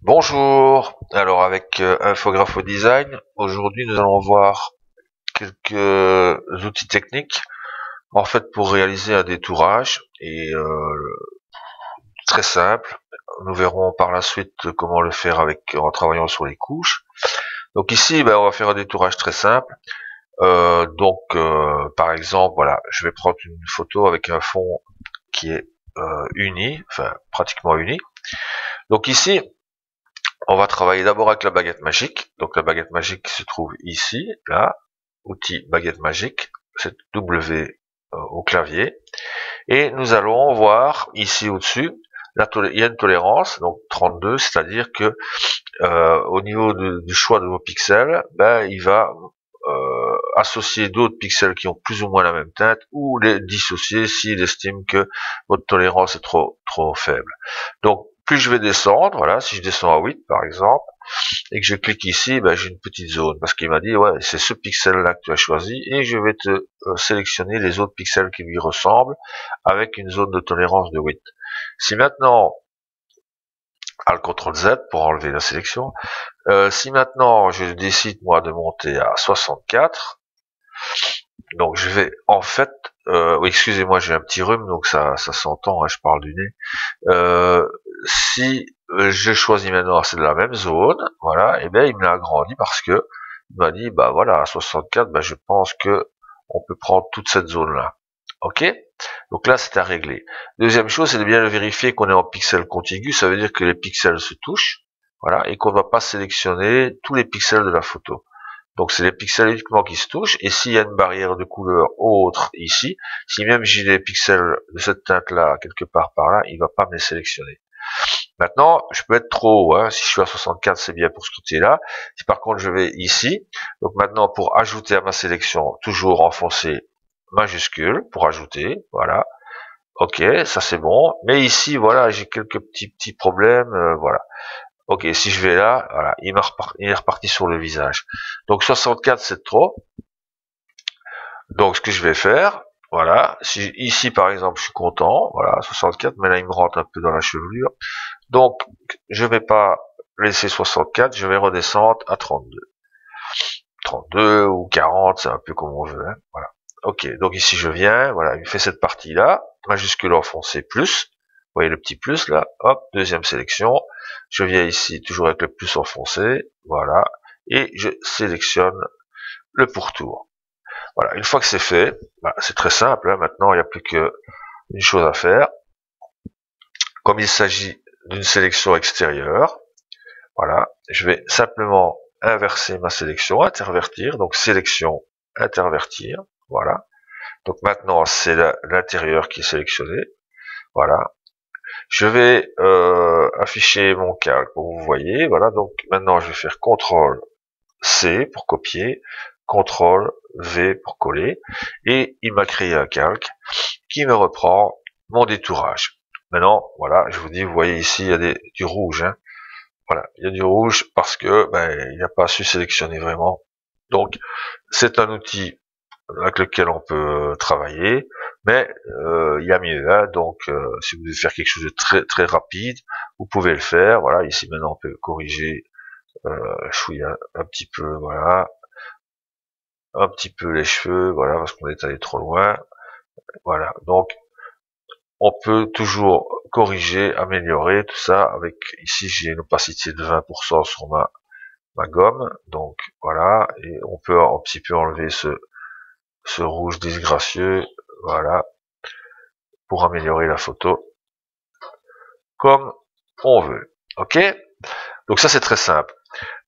Bonjour, alors avec Infographo Design, aujourd'hui nous allons voir quelques outils techniques en fait pour réaliser un détourage et très simple. Nous verrons par la suite comment le faire en travaillant sur les couches. Donc ici on va faire un détourage très simple. Par exemple, voilà, je vais prendre une photo avec un fond qui est uni, enfin pratiquement uni. Donc ici on va travailler d'abord avec la baguette magique. Donc la baguette magique se trouve ici, là, outil baguette magique, c'est W au clavier. Et nous allons voir ici au-dessus, il y a une tolérance, donc 32, c'est-à-dire que au niveau du choix de vos pixels, il va associer d'autres pixels qui ont plus ou moins la même teinte ou les dissocier s'il estime que votre tolérance est trop faible. Donc plus je vais descendre, voilà, si je descends à 8 par exemple, et que je clique ici, j'ai une petite zone, parce qu'il m'a dit, ouais, c'est ce pixel-là que tu as choisi, et je vais te sélectionner les autres pixels qui lui ressemblent, avec une zone de tolérance de 8. Si maintenant, le CTRL Z pour enlever la sélection, si maintenant je décide, moi, de monter à 64, donc je vais, en fait, oui, excusez-moi, j'ai un petit rhume, donc ça s'entend, hein, je parle du nez. Si je choisis maintenant, c'est de la même zone, voilà, et il me l'a agrandi parce que il m'a dit, voilà, à 64, je pense que on peut prendre toute cette zone-là. Ok? Donc là, c'est à régler. Deuxième chose, c'est de bien vérifier qu'on est en pixels contigus, ça veut dire que les pixels se touchent, voilà, et qu'on ne va pas sélectionner tous les pixels de la photo. Donc c'est les pixels uniquement qui se touchent, et s'il y a une barrière de couleur autre ici, si même j'ai des pixels de cette teinte-là quelque part par là, il va pas me les sélectionner. Maintenant, je peux être trop haut, hein. Si je suis à 64, c'est bien pour ce côté-là. Si par contre je vais ici, donc maintenant pour ajouter à ma sélection, toujours enfoncer majuscule pour ajouter, voilà. Ok, ça c'est bon. Mais ici, voilà, j'ai quelques petits problèmes, voilà. Ok, si je vais là, voilà, il est reparti sur le visage. Donc 64 c'est trop. Donc ce que je vais faire, voilà, si ici par exemple je suis content, voilà, 64, mais là il me rentre un peu dans la chevelure. Donc je vais pas laisser 64, je vais redescendre à 32. 32 ou 40, c'est un peu comme on veut, hein, voilà. Ok, donc ici je viens, voilà, il me fait cette partie-là, majuscule enfoncé plus, vous voyez le petit plus là, hop, deuxième sélection, je viens ici toujours avec le plus enfoncé, voilà, et je sélectionne le pourtour. Voilà, une fois que c'est fait, c'est très simple, hein, maintenant il n'y a plus qu'une chose à faire. Comme il s'agit d'une sélection extérieure, voilà, je vais simplement inverser ma sélection, intervertir, donc sélection, intervertir, voilà. Donc maintenant c'est l'intérieur qui est sélectionné, voilà. Je vais afficher mon calque, vous voyez, voilà, donc maintenant je vais faire CTRL C pour copier, CTRL V pour coller, et il m'a créé un calque qui me reprend mon détourage. Maintenant, voilà, je vous dis, vous voyez ici, il y a du rouge, hein. Voilà, il y a du rouge parce que il n'a pas su sélectionner vraiment. Donc, c'est un outil avec lequel on peut travailler, mais il y a mieux, hein. Donc si vous voulez faire quelque chose de très rapide, vous pouvez le faire. Voilà, ici maintenant on peut corriger un petit peu, voilà, un petit peu les cheveux, voilà, parce qu'on est allé trop loin. Voilà, donc on peut toujours corriger, améliorer tout ça avec, ici j'ai une opacité de 20% sur ma gomme, donc voilà, et on peut un petit peu enlever ce rouge disgracieux, voilà, pour améliorer la photo comme on veut. Ok? Donc ça c'est très simple.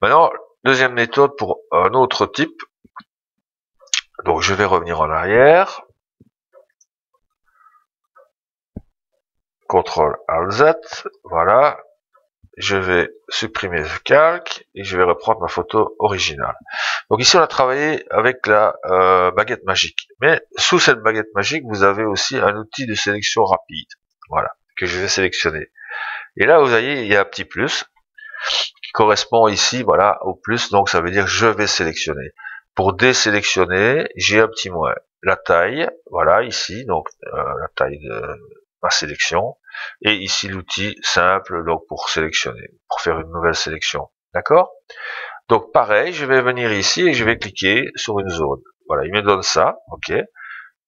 Maintenant, deuxième méthode pour un autre type. Donc je vais revenir en arrière. CTRL ALT Z. Voilà. Je vais supprimer ce calque et je vais reprendre ma photo originale. Donc ici on a travaillé avec la baguette magique. Mais sous cette baguette magique, vous avez aussi un outil de sélection rapide. Voilà. Que je vais sélectionner. Et là, vous voyez, il y a un petit plus qui correspond ici, voilà, au plus. Donc, ça veut dire que je vais sélectionner. Pour désélectionner, j'ai un petit moins. La taille, voilà, ici, donc la taille ma sélection, et ici l'outil simple donc pour sélectionner, pour faire une nouvelle sélection. D'accord? Donc pareil, je vais venir ici et je vais cliquer sur une zone. Voilà, il me donne ça, ok.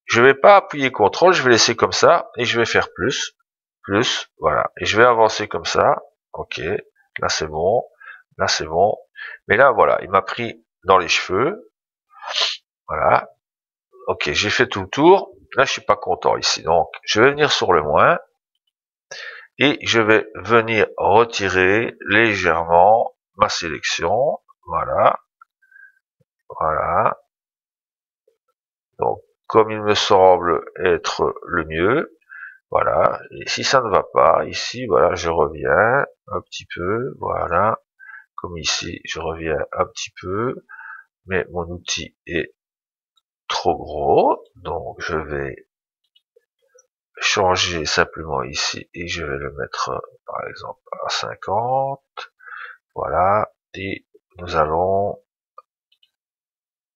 Je vais pas appuyer CTRL, je vais laisser comme ça et je vais faire plus, voilà, et je vais avancer comme ça, ok. Là c'est bon, là c'est bon, mais là voilà, il m'a pris dans les cheveux, voilà. Ok, j'ai fait tout le tour. Là, je suis pas content ici. Donc, je vais venir sur le moins et je vais venir retirer légèrement ma sélection. Voilà, voilà. Donc, comme il me semble être le mieux, voilà. Et si ça ne va pas, ici, voilà, je reviens un petit peu. Voilà, comme ici, je reviens un petit peu, mais mon outil est trop gros, donc je vais changer simplement ici et je vais le mettre par exemple à 50, voilà, et nous allons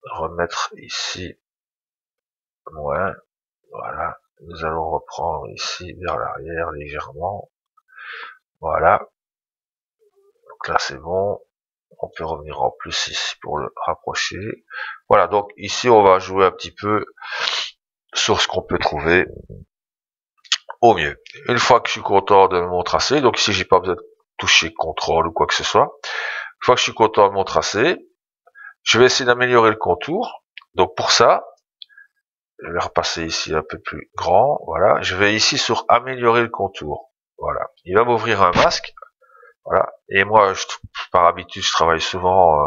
remettre ici moins, voilà, nous allons reprendre ici vers l'arrière légèrement, voilà, donc là c'est bon, on peut revenir en plus ici pour le rapprocher, voilà, donc ici on va jouer un petit peu sur ce qu'on peut trouver au mieux. Une fois que je suis content de mon tracé, donc ici j'ai pas besoin de toucher CTRL ou quoi que ce soit, une fois que je suis content de mon tracé, je vais essayer d'améliorer le contour. Donc pour ça, je vais repasser ici un peu plus grand, voilà. Je vais ici sur améliorer le contour, voilà. Il va m'ouvrir un masque, voilà. Et moi, par habitude, je travaille souvent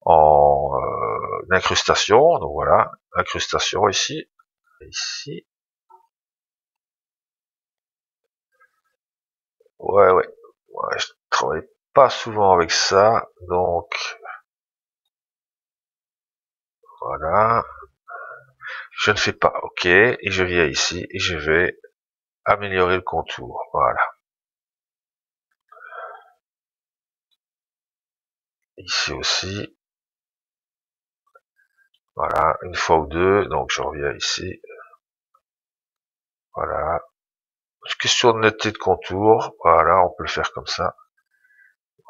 en incrustation, donc voilà, incrustation ici, ici. Ouais, je travaille pas souvent avec ça, donc voilà. Je ne fais pas OK, et je viens ici, et je vais améliorer le contour, voilà. Ici aussi, voilà, une fois ou deux, donc je reviens ici, voilà. Question de netteté de contour, voilà, on peut le faire comme ça.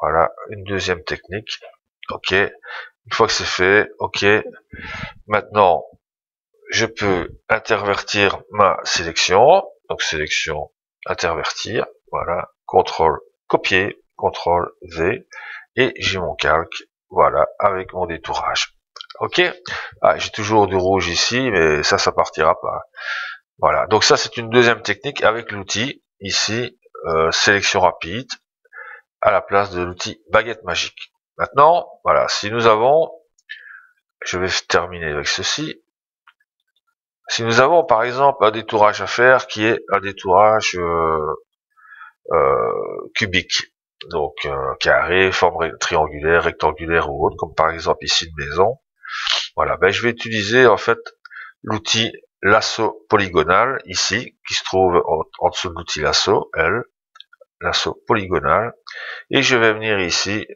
Voilà, une deuxième technique, OK. Une fois que c'est fait, OK. Maintenant, je peux intervertir ma sélection, donc sélection, intervertir, voilà, CTRL, copier, CTRL, V, et j'ai mon calque, voilà, avec mon détourage. Ok, ah, j'ai toujours du rouge ici, mais ça partira pas. Voilà, donc ça c'est une deuxième technique avec l'outil ici, sélection rapide, à la place de l'outil baguette magique. Maintenant, voilà, si nous avons, je vais terminer avec ceci, si nous avons par exemple un détourage à faire qui est un détourage cubique, donc carré, forme triangulaire, rectangulaire ou autre, comme par exemple ici une maison, voilà, ben je vais utiliser en fait l'outil lasso polygonal ici, qui se trouve en dessous de l'outil lasso, lasso polygonal, et je vais venir ici,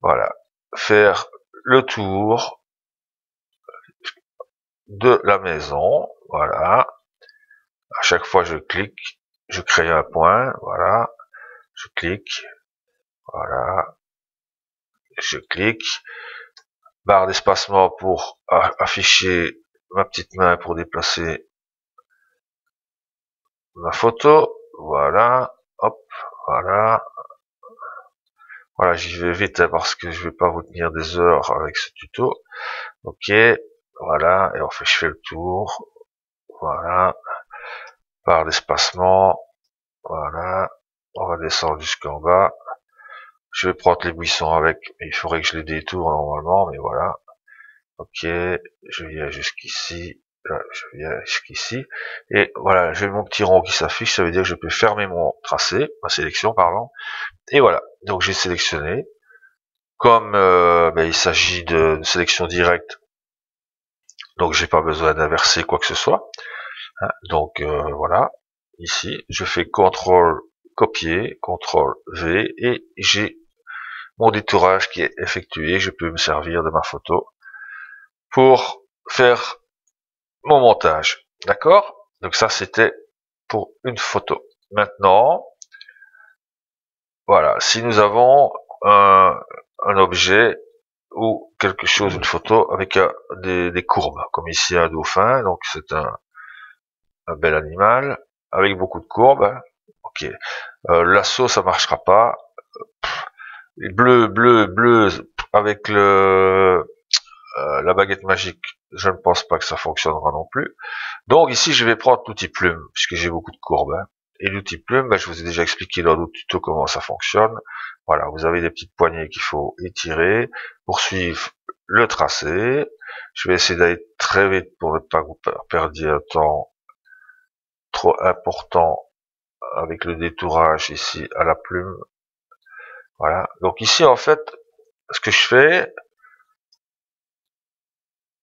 voilà, faire le tour de la maison, voilà, à chaque fois je clique, je crée un point, voilà, je clique, voilà, je clique, barre d'espacement pour afficher ma petite main pour déplacer ma photo, voilà, hop, voilà, voilà, j'y vais vite hein, parce que je vais pas vous tenir des heures avec ce tuto, ok, voilà, et je fais le tour, voilà, barre d'espacement, voilà, on va descendre jusqu'en bas, je vais prendre les buissons avec, il faudrait que je les détourne normalement, mais voilà, ok, je viens jusqu'ici, là, je viens jusqu'ici, et voilà, j'ai mon petit rond qui s'affiche, ça veut dire que je peux fermer mon tracé, ma sélection, pardon, et voilà, donc j'ai sélectionné, comme il s'agit de sélection directe, donc j'ai pas besoin d'inverser quoi que ce soit, hein, donc voilà, ici, je fais CTRL copier, CTRL V, et j'ai mon détourage qui est effectué, je peux me servir de ma photo pour faire mon montage, d'accord? Donc ça c'était pour une photo. Maintenant, voilà, si nous avons un objet ou quelque chose, une photo avec des courbes, comme ici un dauphin, donc c'est un bel animal avec beaucoup de courbes. Ok, l'assaut ça marchera pas. Bleu avec la baguette magique, je ne pense pas que ça fonctionnera non plus. Donc ici je vais prendre l'outil plume puisque j'ai beaucoup de courbes. Et l'outil plume, je vous ai déjà expliqué dans d'autres tutos comment ça fonctionne. Voilà, vous avez des petites poignées qu'il faut étirer pour suivre le tracé. Je vais essayer d'aller très vite pour ne pas vous perdre un temps trop important avec le détourage ici à la plume. Voilà, donc ici en fait, ce que je fais,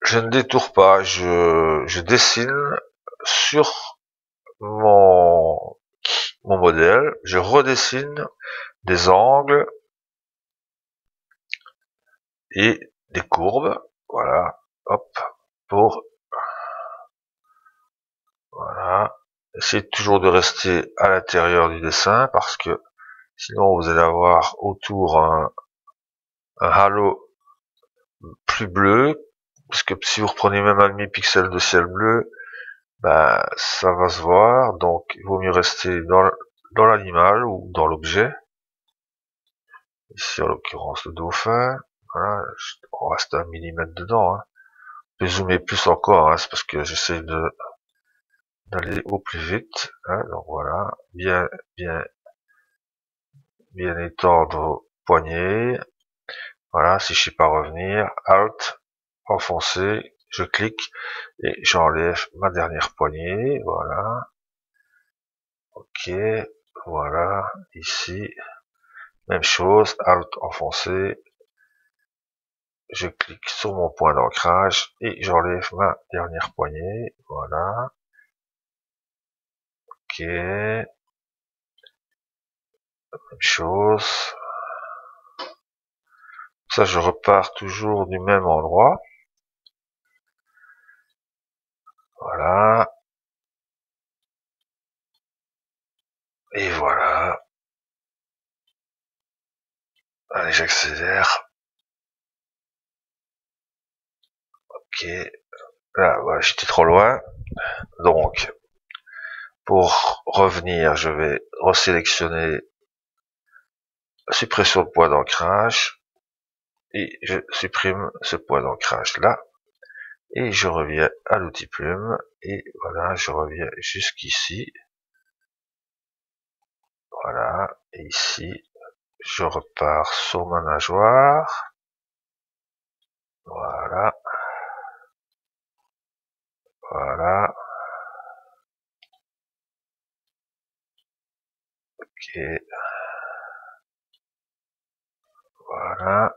je ne détourne pas, je dessine sur mon modèle, je redessine des angles et des courbes, voilà, hop, pour, voilà, essayez toujours de rester à l'intérieur du dessin, parce que sinon vous allez avoir autour un halo plus bleu, parce que si vous reprenez même un demi-pixel de ciel bleu, ça va se voir, donc il vaut mieux rester dans l'animal ou dans l'objet, ici en l'occurrence le dauphin, voilà, on reste à 1 millimètre dedans, hein. Je vais zoomer plus encore, hein, c'est parce que j'essaie d'aller au plus vite, hein, donc voilà, bien étendre vos poignets, voilà, si je sais pas revenir, Alt, enfoncer, je clique et j'enlève ma dernière poignée, voilà, ok, voilà, ici, même chose, Alt, enfoncé, je clique sur mon point d'ancrage et j'enlève ma dernière poignée, voilà, ok, même chose, ça je repars toujours du même endroit, voilà, et voilà, allez j'accélère, ok, là voilà, j'étais trop loin, donc pour revenir je vais resélectionner suppression de point d'ancrage et je supprime ce point d'ancrage là et je reviens à l'outil plume et voilà, je reviens jusqu'ici, voilà, et ici je repars sur ma nageoire, voilà, voilà, ok, voilà,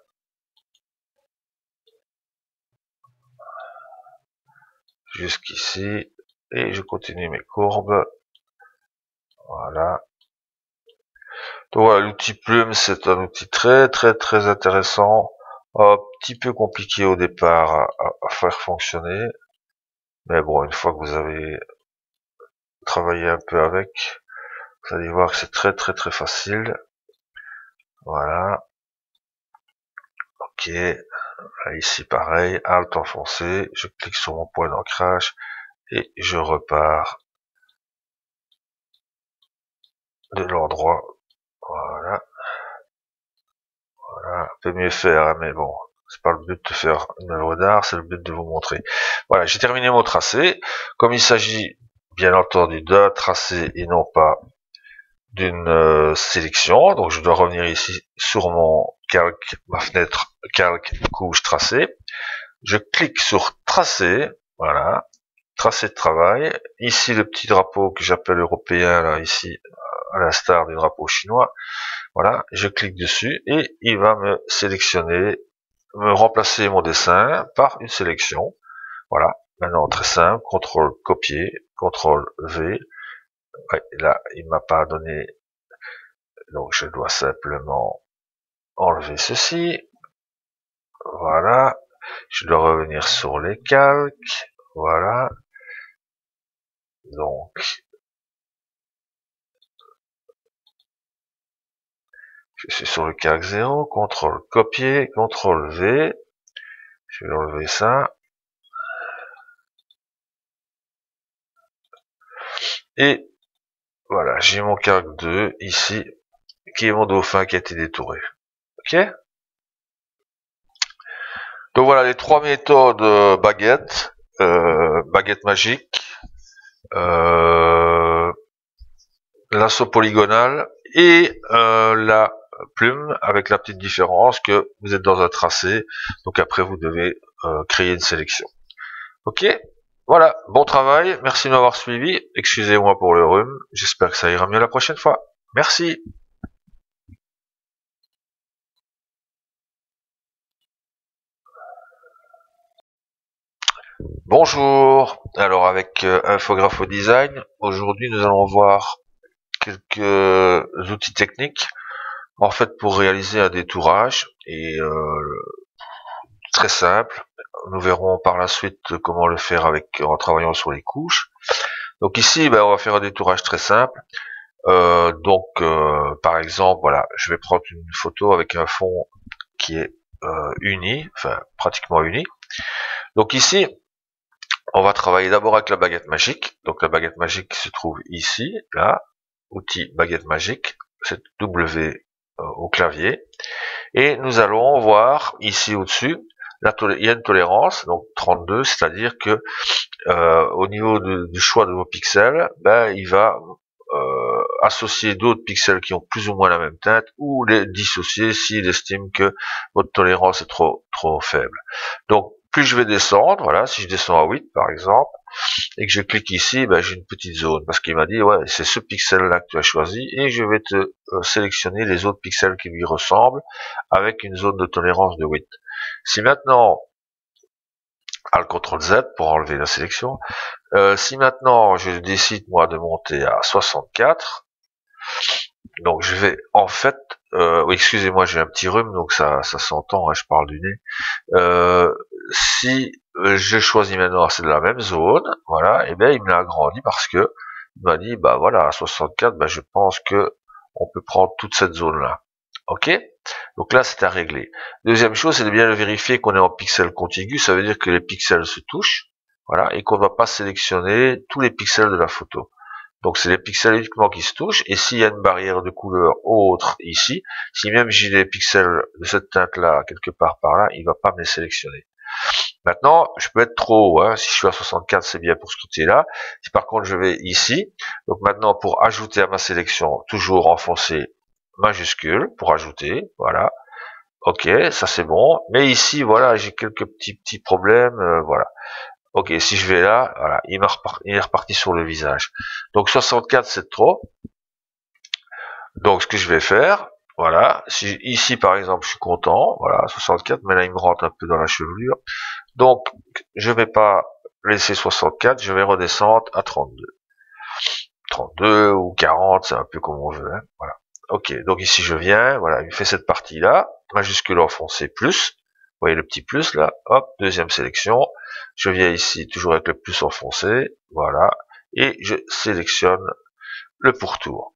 jusqu'ici et je continue mes courbes, voilà. Donc voilà, l'outil plume c'est un outil très intéressant, un petit peu compliqué au départ à faire fonctionner, mais bon, une fois que vous avez travaillé un peu avec, vous allez voir que c'est très facile, voilà, ok, ici pareil, Alt enfoncé, je clique sur mon point d'ancrage et je repars de l'endroit, voilà, voilà, peut mieux faire, hein, mais bon, c'est pas le but de faire une œuvre d'art, c'est le but de vous montrer. Voilà, j'ai terminé mon tracé, comme il s'agit bien entendu d'un tracé et non pas d'une sélection, donc je dois revenir ici sur mon calque, ma fenêtre calque couche tracé, je clique sur tracer, voilà, tracé de travail, ici le petit drapeau que j'appelle européen, là, ici, à l'instar du drapeau chinois, voilà, je clique dessus et il va me sélectionner, me remplacer mon dessin par une sélection, voilà, maintenant très simple, CTRL copier, CTRL V, ouais, là il m'a pas donné, donc je dois simplement enlever ceci, voilà, je dois revenir sur les calques, voilà, donc Je suis sur le calque 0, CTRL copier, CTRL V. Je vais enlever ça. Et voilà, j'ai mon calque 2 ici, qui est mon dauphin qui a été détouré. Ok? Donc voilà les trois méthodes baguette, baguette magique, lasso polygonal et la plume, avec la petite différence que vous êtes dans un tracé, donc après vous devez créer une sélection. Ok, voilà, bon travail, merci de m'avoir suivi, excusez-moi pour le rhume, j'espère que ça ira mieux la prochaine fois. Merci. Bonjour, alors avec Infographo Design, aujourd'hui nous allons voir quelques outils techniques en fait pour réaliser un détourage et très simple. Nous verrons par la suite comment le faire en travaillant sur les couches. Donc ici on va faire un détourage très simple. Par exemple, voilà, je vais prendre une photo avec un fond qui est uni, enfin pratiquement uni. Donc ici, on va travailler d'abord avec la baguette magique. Donc la baguette magique se trouve ici, là, outil baguette magique, c'est W au clavier. Et nous allons voir ici au-dessus, il y a une tolérance, donc 32, c'est-à-dire que au niveau du choix de vos pixels, il va associer d'autres pixels qui ont plus ou moins la même teinte ou les dissocier s'il estime que votre tolérance est trop faible. Donc plus je vais descendre, voilà, si je descends à 8 par exemple, et que je clique ici, j'ai une petite zone, parce qu'il m'a dit, ouais, c'est ce pixel-là que tu as choisi, et je vais te sélectionner les autres pixels qui lui ressemblent, avec une zone de tolérance de 8. Si maintenant, à le CTRL Z pour enlever la sélection, si maintenant je décide moi de monter à 64, donc je vais en fait, oui, excusez-moi, j'ai un petit rhume, donc ça s'entend, hein, je parle du nez. Si je choisis maintenant, c'est de la même zone, voilà, et bien il me l'a agrandi parce que il m'a dit, voilà, à 64, je pense que on peut prendre toute cette zone-là. Ok? Donc là, c'est à régler. Deuxième chose, c'est de bien vérifier qu'on est en pixels contigus, ça veut dire que les pixels se touchent, voilà, et qu'on ne va pas sélectionner tous les pixels de la photo. Donc c'est les pixels uniquement qui se touchent, et s'il y a une barrière de couleur autre ici, si même j'ai des pixels de cette teinte-là quelque part par là, il va pas me les sélectionner. Maintenant, je peux être trop haut, hein. Si je suis à 64, c'est bien pour ce côté-là. Si par contre je vais ici, donc maintenant pour ajouter à ma sélection, toujours enfoncer majuscule pour ajouter, voilà. Ok, ça c'est bon. Mais ici, voilà, j'ai quelques petits problèmes, voilà. Ok, si je vais là, voilà, il est reparti sur le visage. Donc 64 c'est trop. Donc ce que je vais faire, voilà, si ici par exemple je suis content, voilà, 64, mais là il me rentre un peu dans la chevelure. Donc je vais pas laisser 64, je vais redescendre à 32. 32 ou 40, c'est un peu comme on veut, hein, voilà. Ok, donc ici je viens, voilà, il me fait cette partie-là, majuscule enfoncé plus, vous voyez le petit plus là, hop, deuxième sélection, je viens ici toujours avec le plus enfoncé, voilà, et je sélectionne le pourtour.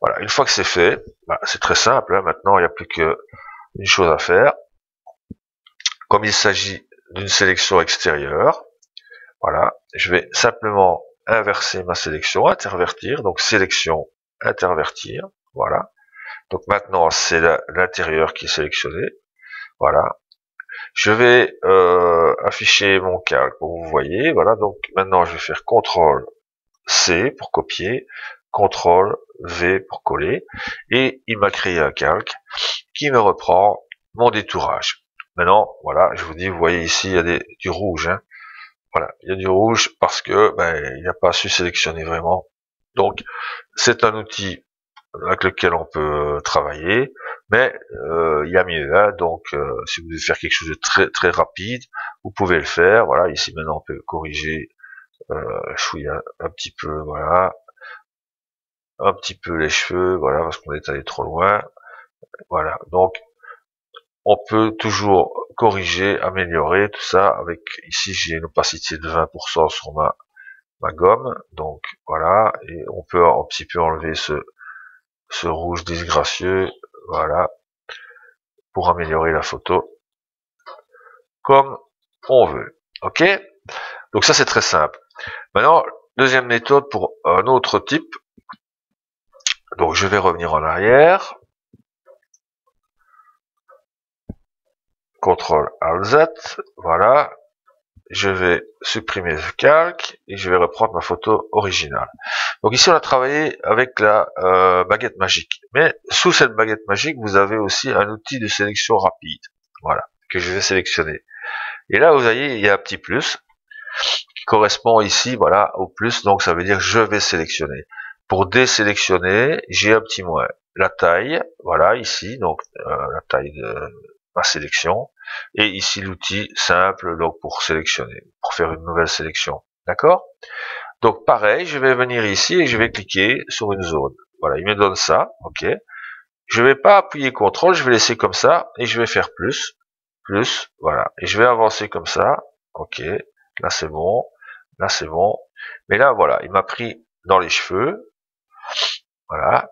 Voilà, une fois que c'est fait, c'est très simple, hein, maintenant il n'y a plus qu'une chose à faire. Comme il s'agit d'une sélection extérieure, voilà, je vais simplement inverser ma sélection, intervertir, donc sélection, intervertir, voilà. Donc maintenant c'est l'intérieur qui est sélectionné, voilà. Je vais afficher mon calque pour que vous voyez, voilà. Donc maintenant je vais faire CTRL C pour copier, CTRL V pour coller, et il m'a créé un calque qui me reprend mon détourage. Maintenant, voilà, je vous dis, vous voyez ici, il y a du rouge, hein. Voilà, il y a du rouge parce que il n'a pas su sélectionner vraiment. Donc, c'est un outil avec lequel on peut travailler, mais il y a mieux, hein. Donc si vous voulez faire quelque chose de très rapide, vous pouvez le faire. Voilà, ici maintenant on peut corriger, chouiller un petit peu, voilà, un petit peu les cheveux, voilà, parce qu'on est allé trop loin. Voilà, donc on peut toujours corriger, améliorer tout ça avec, ici j'ai une opacité de 20% sur ma gomme, donc voilà, et on peut un petit peu enlever ce rouge disgracieux, voilà, pour améliorer la photo comme on veut. Ok? Donc ça c'est très simple. Maintenant, deuxième méthode pour un autre type. Donc je vais revenir en arrière. CTRL ALT Z, voilà. Je vais supprimer le calque et je vais reprendre ma photo originale. Donc ici on a travaillé avec la baguette magique. Mais sous cette baguette magique, vous avez aussi un outil de sélection rapide. Voilà, que je vais sélectionner. Et là, vous voyez, il y a un petit plus qui correspond ici, voilà, au plus. Donc ça veut dire je vais sélectionner. Pour désélectionner, j'ai un petit moins. La taille, voilà, ici, donc la taille de ma sélection. Et ici l'outil simple, donc pour sélectionner, pour faire une nouvelle sélection. D'accord? Donc pareil, je vais venir ici et je vais cliquer sur une zone. Voilà, il me donne ça, ok. Je vais pas appuyer CTRL, je vais laisser comme ça et je vais faire plus, voilà. Et je vais avancer comme ça, ok. Là c'est bon, là c'est bon. Mais là voilà, il m'a pris dans les cheveux, voilà.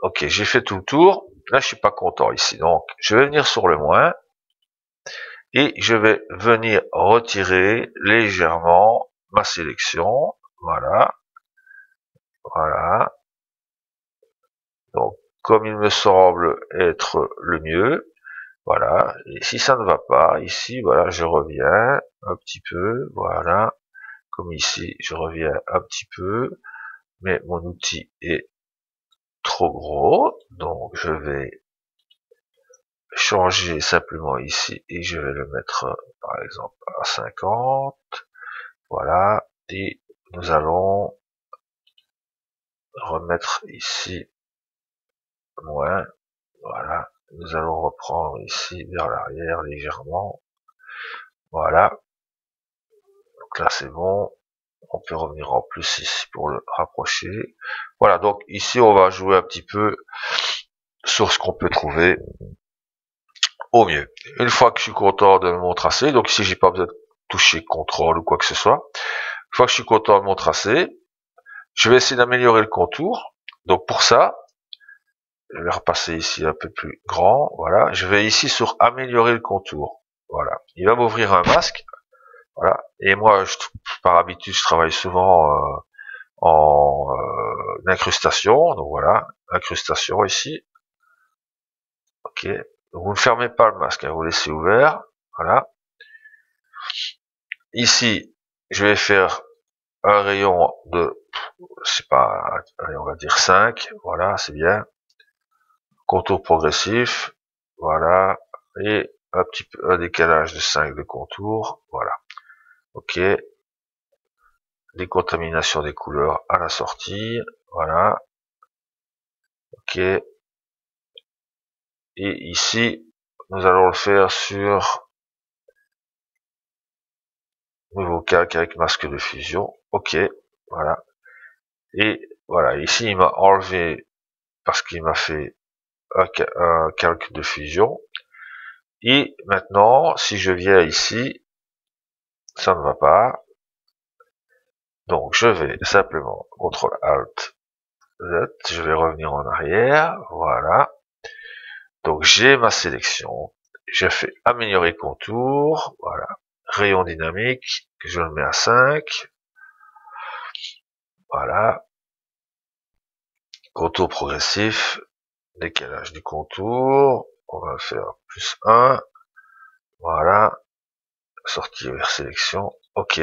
Ok, j'ai fait tout le tour. Là je suis pas content ici, donc je vais venir sur le moins. Et je vais venir retirer légèrement ma sélection, voilà, voilà. Donc, comme il me semble être le mieux, voilà. Et si ça ne va pas, ici, voilà, je reviens un petit peu, voilà. Comme ici, je reviens un petit peu, mais mon outil est trop gros, donc je vais changer simplement ici et je vais le mettre, par exemple, à 50. Voilà, et nous allons remettre ici moins, voilà, nous allons reprendre ici vers l'arrière légèrement, voilà, donc là c'est bon, on peut revenir en plus ici pour le rapprocher, voilà, donc ici on va jouer un petit peu sur ce qu'on peut trouver au mieux. Une fois que je suis content de mon tracé, donc ici j'ai pas besoin de toucher CTRL ou quoi que ce soit, une fois que je suis content de mon tracé, je vais essayer d'améliorer le contour. Donc pour ça, je vais repasser ici un peu plus grand, voilà. Je vais ici sur améliorer le contour, voilà. Il va m'ouvrir un masque, voilà. Et moi, par habitude, je travaille souvent en incrustation, donc voilà, incrustation ici. Ok. Donc, vous ne fermez pas le masque, hein, vous laissez ouvert, voilà. Ici, je vais faire un rayon de, je sais pas, allez, on va dire 5, voilà, c'est bien. Contour progressif, voilà, et un petit peu un décalage de 5 de contour, voilà. Ok, décontamination des couleurs à la sortie, voilà. Ok, et ici nous allons le faire sur nouveau calque avec masque de fusion. Ok, voilà. Et voilà, ici il m'a enlevé parce qu'il m'a fait un calque de fusion. Et maintenant, si je viens ici, ça ne va pas. Donc je vais simplement CTRL ALT Z, je vais revenir en arrière, voilà. Donc j'ai ma sélection, je fais améliorer contour, voilà. Rayon dynamique, je le mets à 5, voilà. Contour progressif, décalage du contour, on va le faire plus 1, voilà. Sortir vers sélection, ok.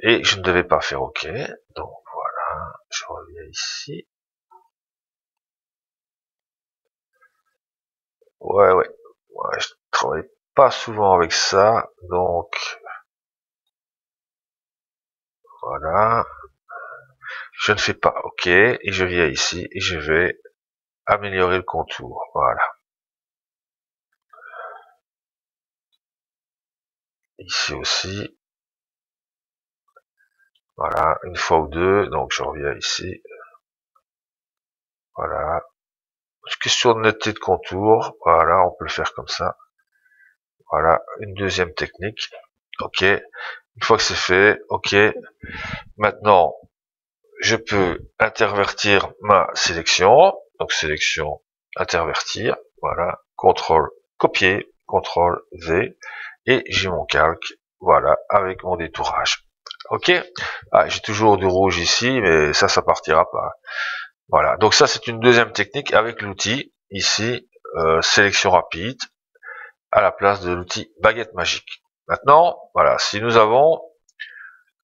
Et je ne devais pas faire OK. Donc voilà, je reviens ici. Ouais, je travaille pas souvent avec ça. Donc voilà. Je ne fais pas OK. Et je viens ici et je vais améliorer le contour. Voilà. Ici aussi. Voilà, une fois ou deux. Donc je reviens ici. Voilà. Question de netteté de contour. Voilà, on peut le faire comme ça. Voilà, une deuxième technique. OK. Une fois que c'est fait, OK. Maintenant, je peux intervertir ma sélection. Donc sélection, intervertir, voilà, contrôle copier, contrôle V, et j'ai mon calque, voilà, avec mon détourage. Ok, j'ai toujours du rouge ici, mais ça partira pas. Voilà, donc ça c'est une deuxième technique avec l'outil ici, sélection rapide, à la place de l'outil baguette magique. Maintenant, voilà, si nous avons,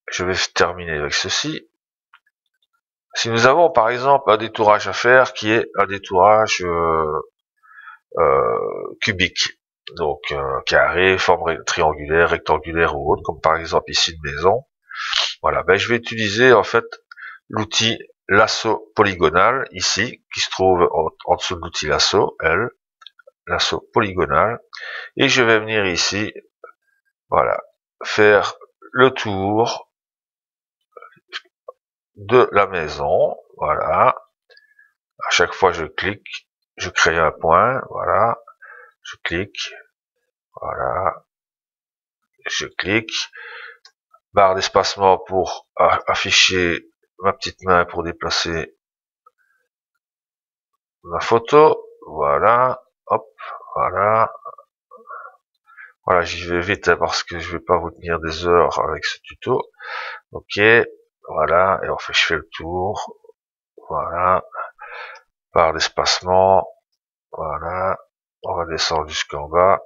je vais terminer avec ceci, si nous avons par exemple un détourage à faire qui est un détourage cubique, donc carré, forme triangulaire, rectangulaire ou autre, comme par exemple ici une maison, voilà, ben je vais utiliser en fait l'outil lasso polygonal ici, qui se trouve en dessous de l'outil lasso, lasso polygonal, et je vais venir ici, voilà, faire le tour de la maison, voilà, à chaque fois je clique, je crée un point, voilà, je clique, voilà, je clique, barre d'espacement pour afficher ma petite main pour déplacer ma photo, voilà, hop, voilà, voilà, j'y vais vite hein, parce que je vais pas vous tenir des heures avec ce tuto, ok, voilà, et je fais le tour, voilà, barre d'espacement, voilà, on va descendre jusqu'en bas,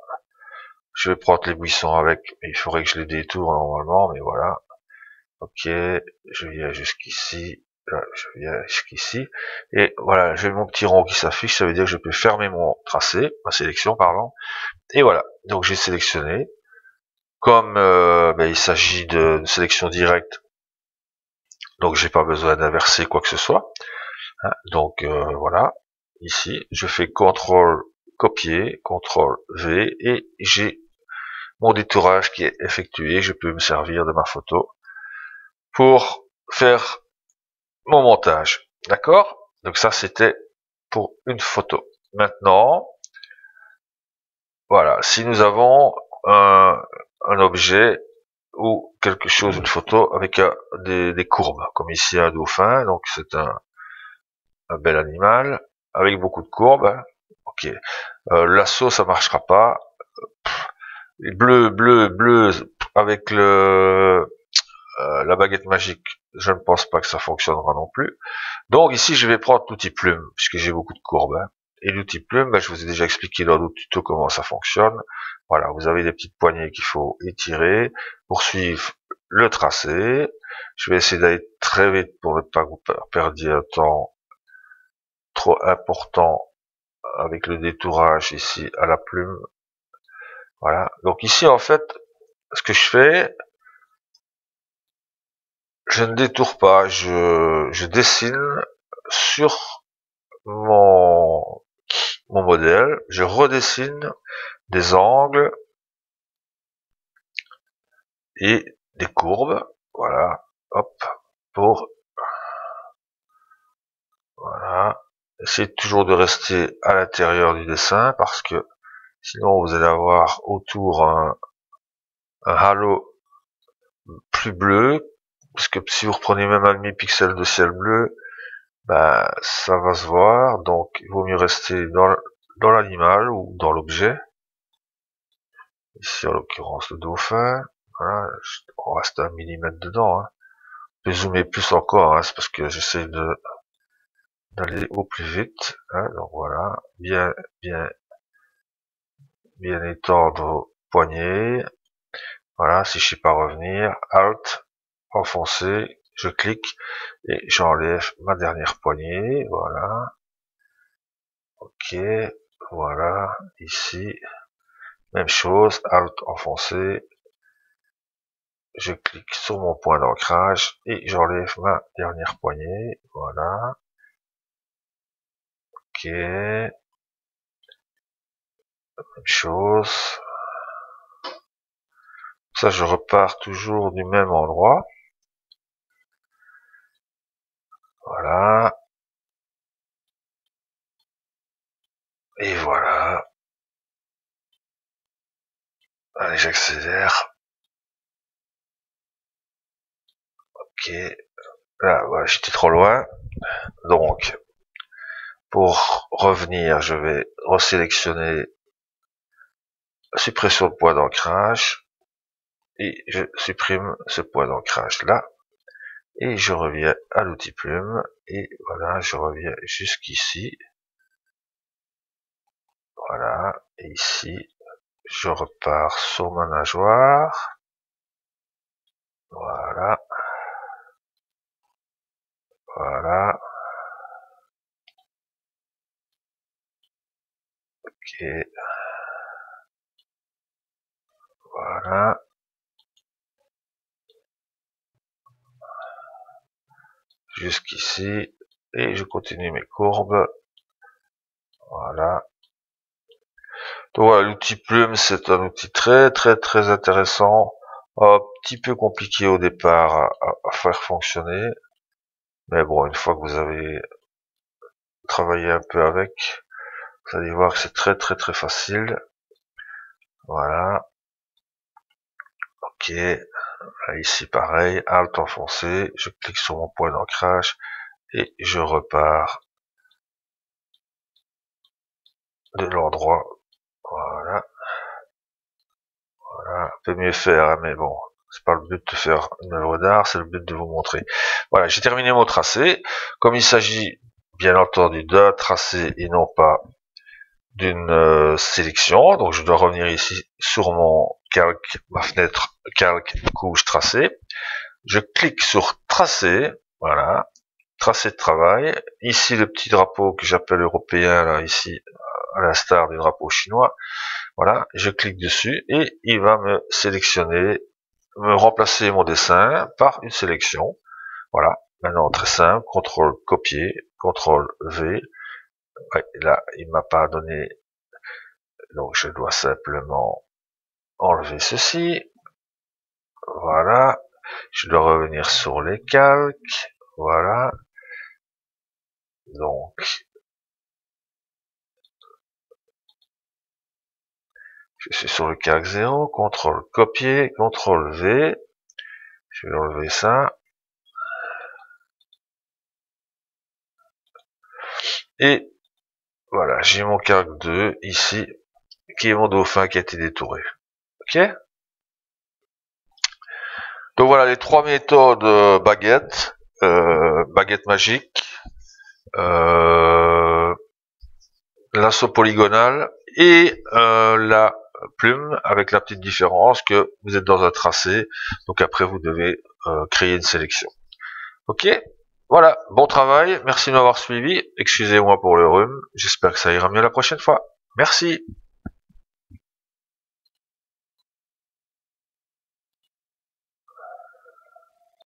je vais prendre les buissons avec, mais il faudrait que je les détourne normalement, mais voilà, ok, je viens jusqu'ici, je viens jusqu'ici, et voilà, j'ai mon petit rond qui s'affiche, ça veut dire que je peux fermer mon tracé, ma sélection, pardon, et voilà, donc j'ai sélectionné, comme il s'agit de sélection directe, donc j'ai pas besoin d'inverser quoi que ce soit, hein, donc voilà, ici, je fais CTRL copier, CTRL V, et j'ai mon détourage qui est effectué, je peux me servir de ma photo pour faire mon montage, d'accord? Donc ça c'était pour une photo. Maintenant, voilà, si nous avons un objet ou quelque chose, une photo avec des courbes, comme ici un dauphin, donc c'est un bel animal avec beaucoup de courbes, hein. Ok, lasso ça marchera pas, bleu avec la baguette magique, je ne pense pas que ça fonctionnera non plus. Donc ici, je vais prendre l'outil plume, puisque j'ai beaucoup de courbes. Hein. Et l'outil plume, je vous ai déjà expliqué dans d'autres tutos comment ça fonctionne. Voilà, vous avez des petites poignées qu'il faut étirer pour suivre le tracé. Je vais essayer d'aller très vite pour ne pas vous perdre un temps trop important avec le détourage ici à la plume. Voilà, donc ici en fait, ce que je fais, je ne détourne pas, je dessine sur mon modèle, je redessine des angles et des courbes, voilà, hop, pour, voilà, essayez toujours de rester à l'intérieur du dessin, parce que sinon vous allez avoir autour un halo plus bleu, parce que si vous reprenez même un demi-pixel de ciel bleu, ça va se voir, donc il vaut mieux rester dans l'animal ou dans l'objet, ici en l'occurrence le dauphin, voilà, on reste à 1 millimètre dedans, hein. Je vais zoomer plus encore, hein, c'est parce que j'essaie d'aller au plus vite, hein, donc voilà, bien étendre vos poignets, voilà, si je sais pas revenir, Alt, enfoncer, je clique, et j'enlève ma dernière poignée, voilà, ok, voilà, ici, même chose, Alt, enfoncer, je clique sur mon point d'ancrage, et j'enlève ma dernière poignée, voilà, ok, même chose, ça je repars toujours du même endroit, voilà, et voilà, allez j'accélère, ok, là voilà, j'étais trop loin, donc Pour revenir, je vais resélectionner suppression de point d'ancrage et je supprime ce point d'ancrage là et je reviens à l'outil plume et voilà, je reviens jusqu'ici. Voilà, et ici, je repars sur ma nageoire. Voilà. Voilà. Ok. Voilà. Jusqu'ici. Et je continue mes courbes. Voilà. Donc voilà, l'outil plume, c'est un outil très intéressant. Un petit peu compliqué au départ à faire fonctionner. Mais bon, une fois que vous avez travaillé un peu avec, vous allez voir que c'est très facile. Voilà. Ok. Ici pareil, Alt enfoncé, je clique sur mon point d'ancrage et je repars de l'endroit. Voilà. Voilà. Un peu mieux faire, hein, mais bon, c'est pas le but de faire une œuvre d'art, c'est le but de vous montrer. Voilà, j'ai terminé mon tracé. Comme il s'agit bien entendu d'un tracé et non pas d'une sélection, donc je dois revenir ici sur mon calque, ma fenêtre calque couche tracé. Je clique sur tracé, voilà, tracé de travail. Ici le petit drapeau que j'appelle européen, là, ici, à l'instar du drapeau chinois. Voilà, je clique dessus et il va me sélectionner, me remplacer mon dessin par une sélection. Voilà, maintenant très simple, CTRL copier, CTRL V. Ouais, là, il m'a pas donné, donc je dois simplement enlever ceci. Voilà, je dois revenir sur les calques. Voilà, donc je suis sur le calque 0, CTRL copier, CTRL V, je vais enlever ça, et voilà, j'ai mon calque 2 ici, qui est mon dauphin qui a été détouré. Ok? Donc voilà les trois méthodes baguette, baguette magique, lasso polygonal et la plume, avec la petite différence que vous êtes dans un tracé, donc après vous devez créer une sélection. Ok, voilà, bon travail, merci de m'avoir suivi, excusez-moi pour le rhume, j'espère que ça ira mieux la prochaine fois. Merci.